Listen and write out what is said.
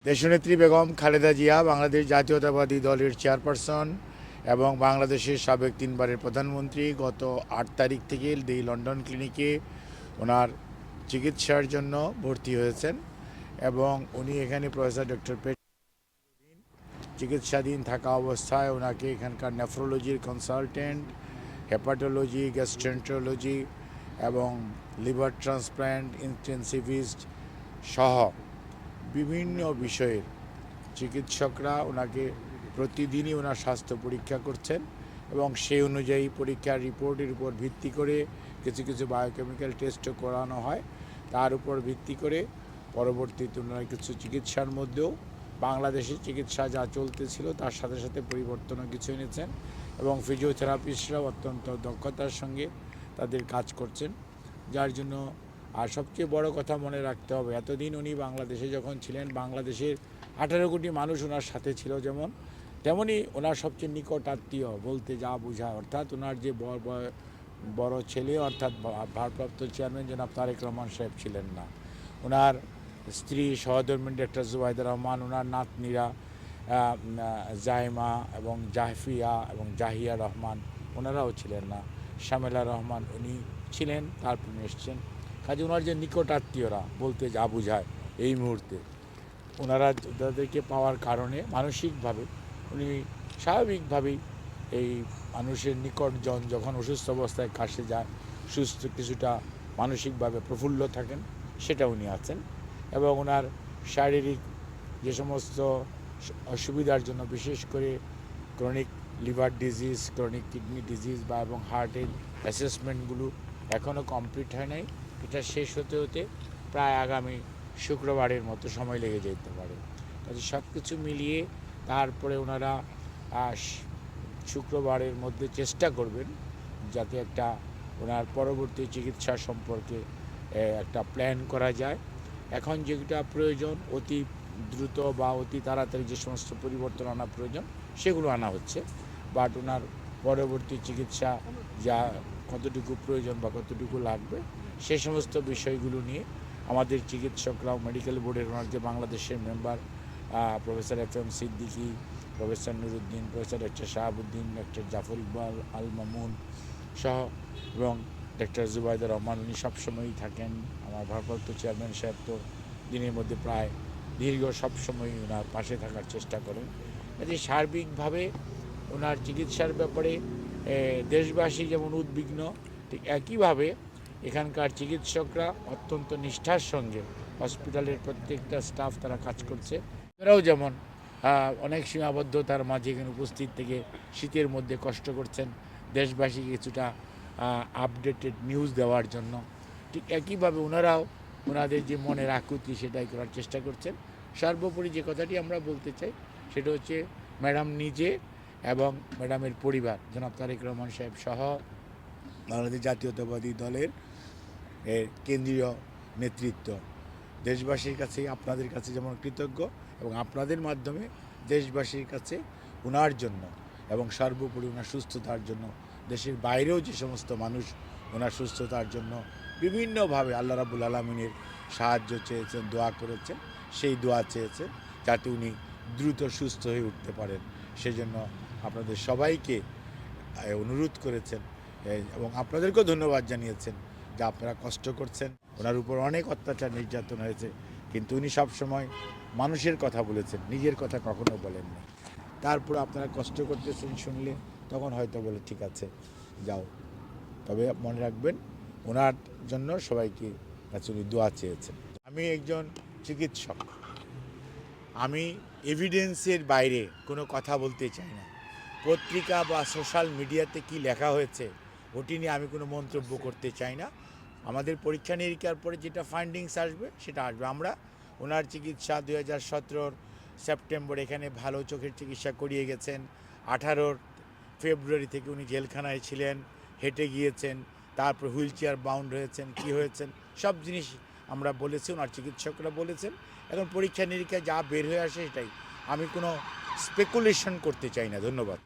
দেশনেত্রী বেগম খালেদা জিয়া বাংলাদেশ জাতীয়তাবাদী দলের চেয়ারপারসন এবং বাংলাদেশের সাবেক তিনবারের প্রধানমন্ত্রী গত ৮ তারিখ থেকে দি লন্ডন ক্লিনিকে ওনার চিকিৎসার জন্য ভর্তি হয়েছেন এবং উনি এখানে প্রফেসর ডক্টর চিকিৎসাধীন থাকা অবস্থায় ওনাকে এখানকার নেফ্রোলজির কনসালটেন্ট, হেপাটোলজি, গ্যাস্ট্রেন্টোলজি এবং লিভার ট্রান্সপ্ল্যান্ট ইন্টেনসিভিস্ট সহ বিভিন্ন বিষয়ের চিকিৎসকরা ওনাকে প্রতিদিনই ওনার স্বাস্থ্য পরীক্ষা করছেন এবং সেই অনুযায়ী পরীক্ষার রিপোর্টের উপর ভিত্তি করে কিছু কিছু বায়োকেমিক্যাল টেস্টও করানো হয়। তার উপর ভিত্তি করে পরবর্তীতে ওনারা কিছু চিকিৎসার মধ্যেও বাংলাদেশের চিকিৎসা যা চলতেছিল তার সাথে সাথে পরিবর্তনও কিছু এনেছেন এবং ফিজিওথেরাপিস্টরাও অত্যন্ত দক্ষতার সঙ্গে তাদের কাজ করছেন, যার জন্য আর সবচেয়ে বড় কথা মনে রাখতে হবে, এতদিন উনি বাংলাদেশে যখন ছিলেন বাংলাদেশের 18 কোটি মানুষ ওনার সাথে ছিল, যেমন তেমনই ওনার সবচেয়ে নিকট আত্মীয় বলতে যা বোঝায়, অর্থাৎ ওনার যে বড় ছেলে অর্থাৎ ভারপ্রাপ্ত চেয়ারম্যান জনাব তারেক রহমান সাহেব ছিলেন না, ওনার স্ত্রী সহধর্মিণী ডক্টর জুবাইদা রহমান, ওনার নাতনিরা জাইমা এবং জাহফিয়া এবং জাহিয়া রহমান ওনারাও ছিলেন না, শামেলা রহমান উনি ছিলেন, তারপর এসছেন। কাজে ওনার যে নিকট আত্মীয়রা বলতে যা বোঝায় এই মুহূর্তে ওনারা তাদেরকে পাওয়ার কারণে মানসিকভাবে উনি স্বাভাবিকভাবেই এই মানুষের নিকটজন যখন অসুস্থ অবস্থায় কাছে যায় সুস্থ কিছুটা মানসিকভাবে প্রফুল্ল থাকেন, সেটা উনি আছেন এবং ওনার শারীরিক যে সমস্ত অসুবিধার জন্য বিশেষ করে chronic liver disease, chronic kidney disease বা এবং হার্টের অ্যাসেসমেন্টগুলো এখনও কমপ্লিট হয় নাই, এটা শেষ হতে হতে প্রায় আগামী শুক্রবারের মতো সময় লেগে যেতে পারে। কাজে সব কিছু মিলিয়ে তারপরে ওনারা শুক্রবারের মধ্যে চেষ্টা করবেন যাতে একটা ওনার পরবর্তী চিকিৎসা সম্পর্কে একটা প্ল্যান করা যায়। এখন যেটা প্রয়োজন অতি দ্রুত বা অতি তাড়াতাড়ি যে সমস্ত পরিবর্তন আনা প্রয়োজন সেগুলো আনা হচ্ছে, বাট ওনার পরবর্তী চিকিৎসা যা কতটুকু প্রয়োজন বা কতটুকু লাগবে সে সমস্ত বিষয়গুলো নিয়ে আমাদের চিকিৎসকরাও মেডিকেল বোর্ডের ওনার যে বাংলাদেশের member professor FM Siddiqui, professor Nuruddin, professor doctor Shahabuddin, doctor Zafar Iqbal Al Mamun সহ এবং ডক্টর জুবাইদা রহমান উনি সবসময়ই থাকেন। আমার ভারপ্রাপ্ত চেয়ারম্যান সাহেব তো দিনের মধ্যে প্রায় দীর্ঘ সবসময়ই ওনার পাশে থাকার চেষ্টা করেন। কাজে সার্বিকভাবে ওনার চিকিৎসার ব্যাপারে দেশবাসী যেমন উদ্বিগ্ন, ঠিক একইভাবে এখানকার চিকিৎসকরা অত্যন্ত নিষ্ঠার সঙ্গে হসপিটালের প্রত্যেকটা স্টাফ তারা কাজ করছে, তারাও যেমন অনেক সীমাবদ্ধতার মাঝে এখানে উপস্থিত থেকে শীতের মধ্যে কষ্ট করছেন দেশবাসীকে কিছুটা আপডেটেড নিউজ দেওয়ার জন্য, ঠিক একইভাবে ওনারাও ওনাদের যে মনের আকুতি সেটাই করার চেষ্টা করছেন। সর্বোপরি যে কথাটি আমরা বলতে চাই সেটা হচ্ছে ম্যাডাম নিজে এবং ম্যাডামের পরিবার জনাব তারেক রহমান সাহেব সহ বাংলাদেশ জাতীয়তাবাদী দলের কেন্দ্রীয় নেতৃত্ব দেশবাসীর কাছে আপনাদের কাছে যেমন কৃতজ্ঞ এবং আপনাদের মাধ্যমে দেশবাসীর কাছে ওনার জন্য এবং সর্বোপরি ওনার সুস্থতার জন্য দেশের বাইরেও যে সমস্ত মানুষ ওনার সুস্থতার জন্য বিভিন্নভাবে আল্লাহ রাব্বুল আলামিনের সাহায্য চেয়েছেন, দোয়া করেছেন, সেই দোয়া চেয়েছেন যাতে উনি দ্রুত সুস্থ হয়ে উঠতে পারেন, সেজন্য আপনাদের সবাইকে অনুরোধ করেছেন এবং আপনাদেরকেও ধন্যবাদ জানিয়েছেন যে আপনারা কষ্ট করছেন। ওনার উপর অনেক অত্যাচার নির্যাতন হয়েছে, কিন্তু উনি সবসময় মানুষের কথা বলেছেন, নিজের কথা কখনো বলেননি। তারপর আপনারা কষ্ট করতেছেন শুনলে তখন হয়তো বলে ঠিক আছে যাও, তবে মনে রাখবেন ওনার জন্য সবাইকে কাছে উনি দোয়া চেয়েছেন। আমি একজন চিকিৎসক, আমি এভিডেন্সের বাইরে কোনো কথা বলতে চাই না। পত্রিকা বা সোশ্যাল মিডিয়াতে কি লেখা হয়েছে ওটি নিয়ে আমি কোনো মন্তব্য করতে চাই না। আমাদের পরীক্ষা নিরীক্ষার পরে যেটা ফাইন্ডিংস আসবে সেটা আসবে। আমরা ওনার চিকিৎসা 2017 সেপ্টেম্বর এখানে ভালো চোখের চিকিৎসা করিয়ে গেছেন। 18 ফেব্রুয়ারি থেকে উনি জেলখানায় ছিলেন, হেঁটে গিয়েছেন, তারপর হুইল চেয়ার বাউন্ড হয়েছেন, কি হয়েছেন সব জিনিস আমরা বলেছি, ওনার চিকিৎসকরা বলেছেন। এখন পরীক্ষা নিরীক্ষা যা বের হয়ে আসে সেটাই, আমি কোনো স্পেকুলেশন করতে চাই না। ধন্যবাদ।